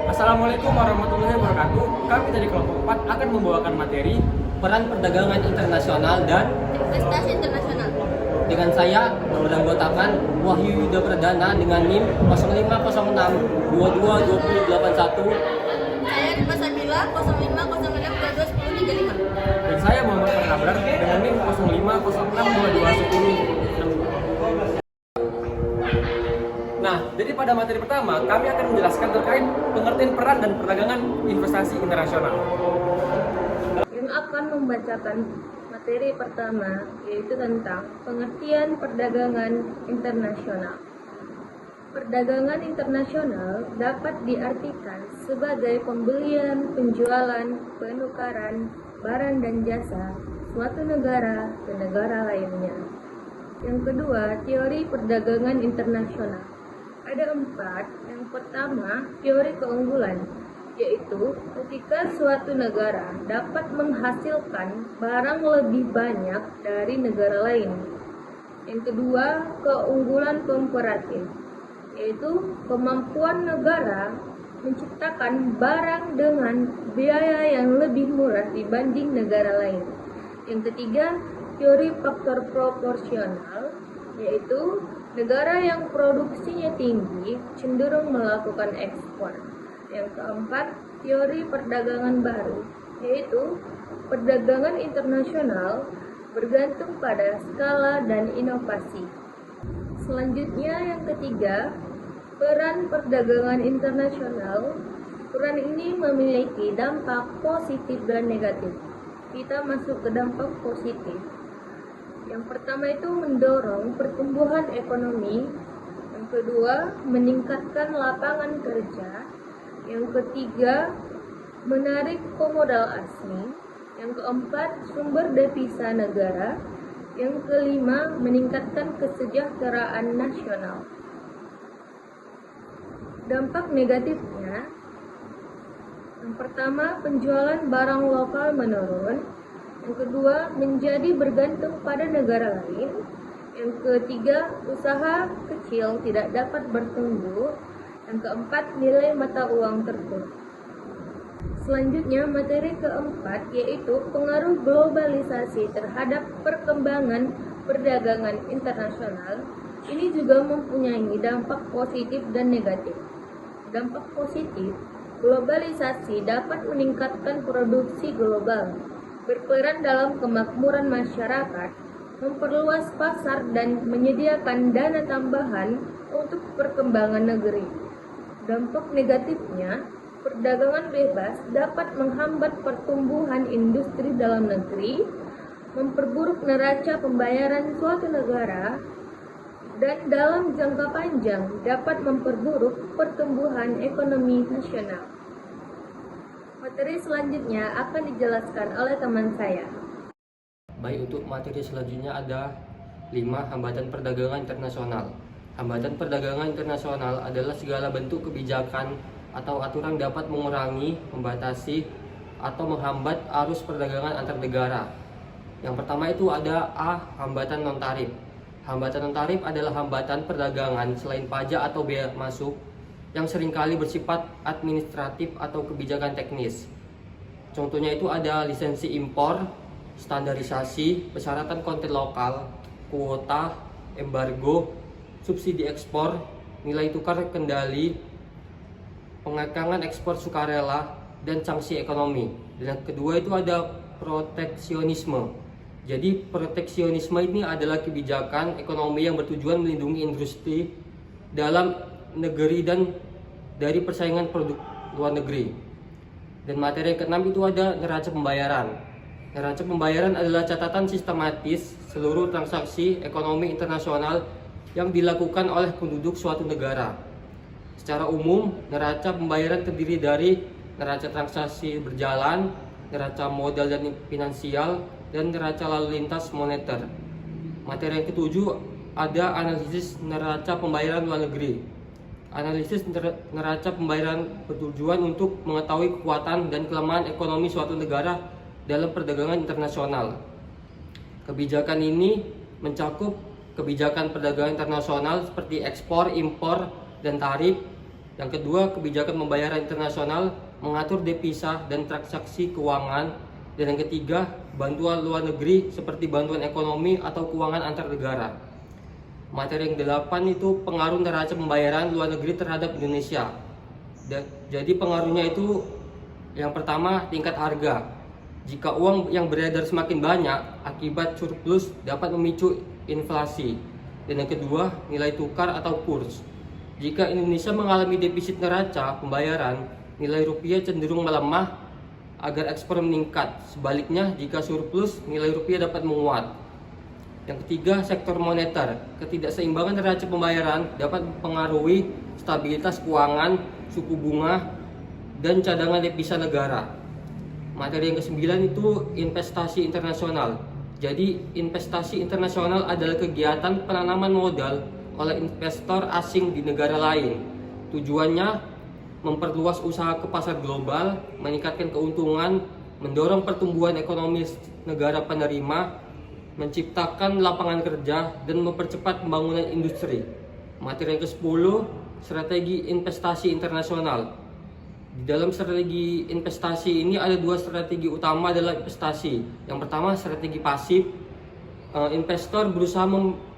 Assalamualaikum warahmatullahi wabarakatuh. Kami dari kelompok 4 akan membawakan materi peran perdagangan internasional dan investasi internasional. dengan saya beranggotakan Wahyu Yuda Perdana dengan NIM 0506222081. Saya Rifa Sabila 0506221035. dan saya Muhammad Abrar dengan NIM 05062210. Nah, jadi pada materi pertama kami akan menjelaskan terkait pengertian peran dan perdagangan investasi internasional. Yang akan membacakan materi pertama yaitu tentang pengertian perdagangan internasional. Perdagangan internasional dapat diartikan sebagai pembelian, penjualan, penukaran barang dan jasa suatu negara ke negara lainnya. Yang kedua, teori perdagangan internasional. Ada 4. Yang pertama, teori keunggulan, yaitu ketika suatu negara dapat menghasilkan barang lebih banyak dari negara lain. Yang kedua, keunggulan komparatif, yaitu kemampuan negara menciptakan barang dengan biaya yang lebih murah dibanding negara lain. Yang ketiga, teori faktor proporsional, yaitu negara yang produksinya tinggi cenderung melakukan ekspor. Yang keempat, teori perdagangan baru, yaitu perdagangan internasional bergantung pada skala dan inovasi. Selanjutnya yang ketiga, peran perdagangan internasional. Peran ini memiliki dampak positif dan negatif. Kita masuk ke dampak positif. Yang pertama itu mendorong pertumbuhan ekonomi. Yang kedua, meningkatkan lapangan kerja. Yang ketiga, menarik pemodal asing. Yang keempat, sumber devisa negara. Yang kelima, meningkatkan kesejahteraan nasional. Dampak negatifnya, yang pertama, penjualan barang lokal menurun. Yang kedua, menjadi bergantung pada negara lain. Yang ketiga, usaha kecil tidak dapat bertumbuh. Yang keempat, nilai mata uang terpuruk. Selanjutnya, materi keempat yaitu pengaruh globalisasi terhadap perkembangan perdagangan internasional. Ini juga mempunyai dampak positif dan negatif. Dampak positif, globalisasi dapat meningkatkan produksi global, berperan dalam kemakmuran masyarakat, memperluas pasar dan menyediakan dana tambahan untuk perkembangan negeri. Dampak negatifnya, perdagangan bebas dapat menghambat pertumbuhan industri dalam negeri, memperburuk neraca pembayaran suatu negara, dan dalam jangka panjang dapat memperburuk pertumbuhan ekonomi nasional. Materi selanjutnya akan dijelaskan oleh teman saya. Baik, untuk materi selanjutnya ada 5 hambatan perdagangan internasional. Hambatan perdagangan internasional adalah segala bentuk kebijakan atau aturan dapat mengurangi, membatasi, atau menghambat arus perdagangan antar negara. Yang pertama itu ada A. Hambatan non-tarif. Hambatan non-tarif adalah hambatan perdagangan selain pajak atau bea masuk yang seringkali bersifat administratif atau kebijakan teknis. Contohnya itu ada lisensi impor, standarisasi, persyaratan konten lokal, kuota, embargo, subsidi ekspor, nilai tukar kendali, pengekangan ekspor sukarela, dan sanksi ekonomi. Dan yang kedua itu ada proteksionisme. Jadi proteksionisme ini adalah kebijakan ekonomi yang bertujuan melindungi industri dalam negeri dan dari persaingan produk luar negeri. Dan materi keenam itu ada neraca pembayaran. Neraca pembayaran adalah catatan sistematis seluruh transaksi ekonomi internasional yang dilakukan oleh penduduk suatu negara. Secara umum, neraca pembayaran terdiri dari neraca transaksi berjalan, neraca modal dan finansial, dan neraca lalu lintas moneter. Materi yang ketujuh ada analisis neraca pembayaran luar negeri. Analisis neraca pembayaran bertujuan untuk mengetahui kekuatan dan kelemahan ekonomi suatu negara dalam perdagangan internasional. Kebijakan ini mencakup kebijakan perdagangan internasional seperti ekspor, impor, dan tarif, Yang kedua, kebijakan pembayaran internasional mengatur devisa dan transaksi keuangan. Dan yang ketiga, bantuan luar negeri seperti bantuan ekonomi atau keuangan antar negara. Materi yang 8 itu pengaruh neraca pembayaran luar negeri terhadap Indonesia. Jadi pengaruhnya itu yang pertama, tingkat harga. Jika uang yang beredar semakin banyak akibat surplus dapat memicu inflasi. Dan yang kedua, nilai tukar atau kurs. Jika Indonesia mengalami defisit neraca pembayaran, nilai rupiah cenderung melemah agar ekspor meningkat. Sebaliknya, jika surplus, nilai rupiah dapat menguat. Yang ketiga, sektor moneter. Ketidakseimbangan neraca pembayaran dapat mempengaruhi stabilitas keuangan, suku bunga, dan cadangan devisa negara. Materi yang ke-9 itu investasi internasional. Jadi, investasi internasional adalah kegiatan penanaman modal oleh investor asing di negara lain. Tujuannya memperluas usaha ke pasar global, meningkatkan keuntungan, mendorong pertumbuhan ekonomi negara penerima, menciptakan lapangan kerja, dan mempercepat pembangunan industri. Materi yang ke-10, strategi investasi internasional. Di dalam strategi investasi ini ada dua strategi utama dalam investasi. Yang pertama, strategi pasif. Investor berusaha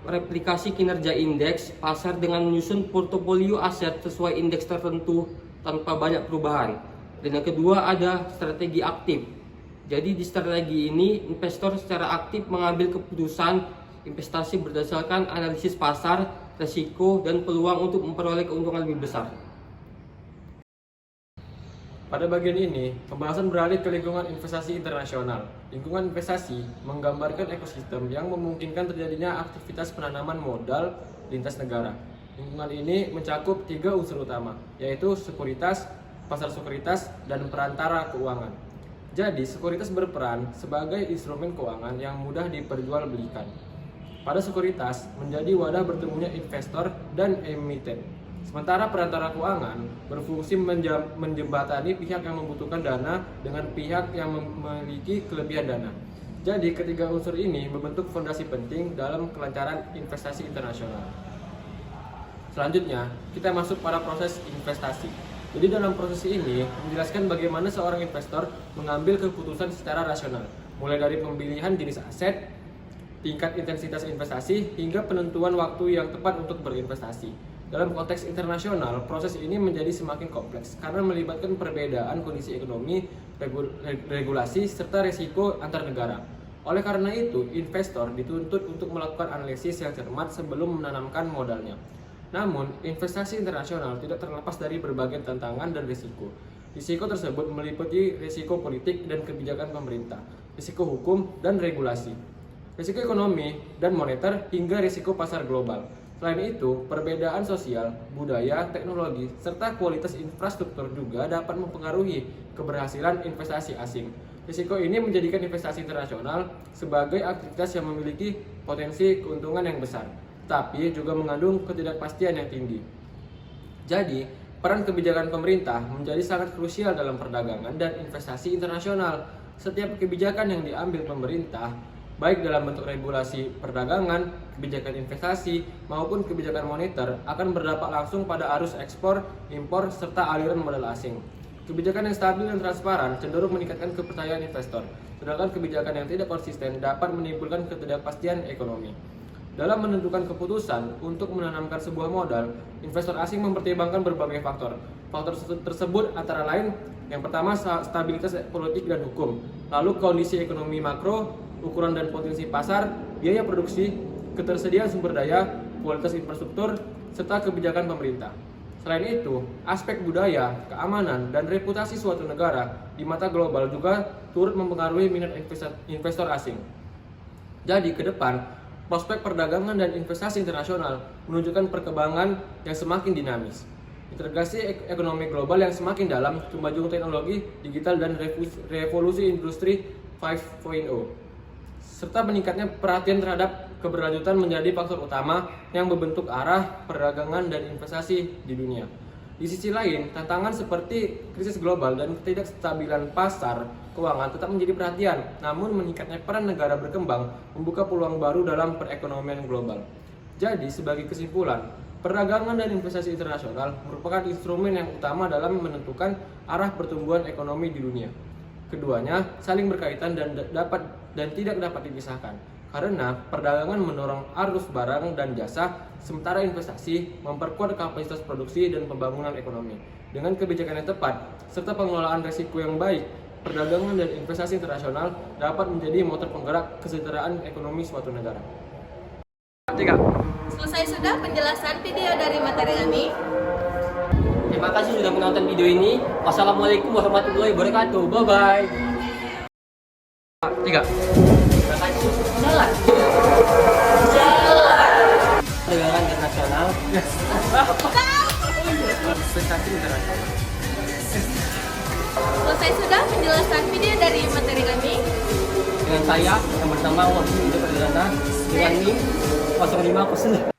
mereplikasi kinerja indeks pasar dengan menyusun portofolio aset sesuai indeks tertentu tanpa banyak perubahan. Dan yang kedua ada strategi aktif. Jadi di strategi ini investor secara aktif mengambil keputusan investasi berdasarkan analisis pasar, risiko, dan peluang untuk memperoleh keuntungan lebih besar. Pada bagian ini, pembahasan beralih ke lingkungan investasi internasional. Lingkungan investasi menggambarkan ekosistem yang memungkinkan terjadinya aktivitas penanaman modal lintas negara. Lingkungan ini mencakup 3 unsur utama, yaitu sekuritas, pasar sekuritas, dan perantara keuangan. Jadi, sekuritas berperan sebagai instrumen keuangan yang mudah diperjualbelikan. Pada sekuritas menjadi wadah bertemunya investor dan emiten. Sementara perantara keuangan berfungsi menjembatani pihak yang membutuhkan dana dengan pihak yang memiliki kelebihan dana. Jadi ketiga unsur ini membentuk fondasi penting dalam kelancaran investasi internasional. Selanjutnya, kita masuk pada proses investasi. Jadi dalam proses ini menjelaskan bagaimana seorang investor mengambil keputusan secara rasional, mulai dari pemilihan jenis aset, tingkat intensitas investasi, hingga penentuan waktu yang tepat untuk berinvestasi. Dalam konteks internasional, proses ini menjadi semakin kompleks karena melibatkan perbedaan kondisi ekonomi, regulasi, serta risiko antar negara. Oleh karena itu, investor dituntut untuk melakukan analisis yang cermat sebelum menanamkan modalnya. Namun, investasi internasional tidak terlepas dari berbagai tantangan dan risiko. Risiko tersebut meliputi risiko politik dan kebijakan pemerintah, risiko hukum dan regulasi, risiko ekonomi dan moneter, hingga risiko pasar global. Selain itu, perbedaan sosial, budaya, teknologi, serta kualitas infrastruktur juga dapat mempengaruhi keberhasilan investasi asing. Risiko ini menjadikan investasi internasional sebagai aktivitas yang memiliki potensi keuntungan yang besar, tapi juga mengandung ketidakpastian yang tinggi. Jadi, peran kebijakan pemerintah menjadi sangat krusial dalam perdagangan dan investasi internasional. Setiap kebijakan yang diambil pemerintah, baik dalam bentuk regulasi perdagangan, kebijakan investasi, maupun kebijakan moneter, akan berdampak langsung pada arus ekspor, impor, serta aliran modal asing. Kebijakan yang stabil dan transparan cenderung meningkatkan kepercayaan investor, sedangkan kebijakan yang tidak konsisten dapat menimbulkan ketidakpastian ekonomi. Dalam menentukan keputusan untuk menanamkan sebuah modal, investor asing mempertimbangkan berbagai faktor. Faktor tersebut antara lain, yang pertama stabilitas politik dan hukum, lalu kondisi ekonomi makro, ukuran dan potensi pasar, biaya produksi, ketersediaan sumber daya, kualitas infrastruktur, serta kebijakan pemerintah. Selain itu, aspek budaya, keamanan, dan reputasi suatu negara di mata global juga turut mempengaruhi minat investor asing. Jadi, ke depan, prospek perdagangan dan investasi internasional menunjukkan perkembangan yang semakin dinamis. Integrasi ekonomi global yang semakin dalam, kemajuan teknologi digital, dan revolusi industri 5.0. serta meningkatnya perhatian terhadap keberlanjutan menjadi faktor utama yang membentuk arah perdagangan dan investasi di dunia. Di sisi lain, tantangan seperti krisis global dan ketidakstabilan pasar keuangan tetap menjadi perhatian, namun meningkatnya peran negara berkembang membuka peluang baru dalam perekonomian global. Jadi, sebagai kesimpulan, Perdagangan dan investasi internasional merupakan instrumen yang utama dalam menentukan arah pertumbuhan ekonomi di dunia. Keduanya saling berkaitan dan tidak dapat dipisahkan. Karena perdagangan mendorong arus barang dan jasa, sementara investasi memperkuat kapasitas produksi dan pembangunan ekonomi. Dengan kebijakan yang tepat serta pengelolaan risiko yang baik, perdagangan dan investasi internasional dapat menjadi motor penggerak kesejahteraan ekonomi suatu negara. Selesai sudah penjelasan video dari materi kami. Terima kasih sudah menonton video ini. Wassalamualaikum warahmatullahi wabarakatuh. Bye bye. 3. Terima kasih. Jalan. Perdagangan internasional. Investasi internasional. Selesai sudah penjelasan video dari materi kami. Dengan saya yang bernama Wahyu Perdana dengan NIM 05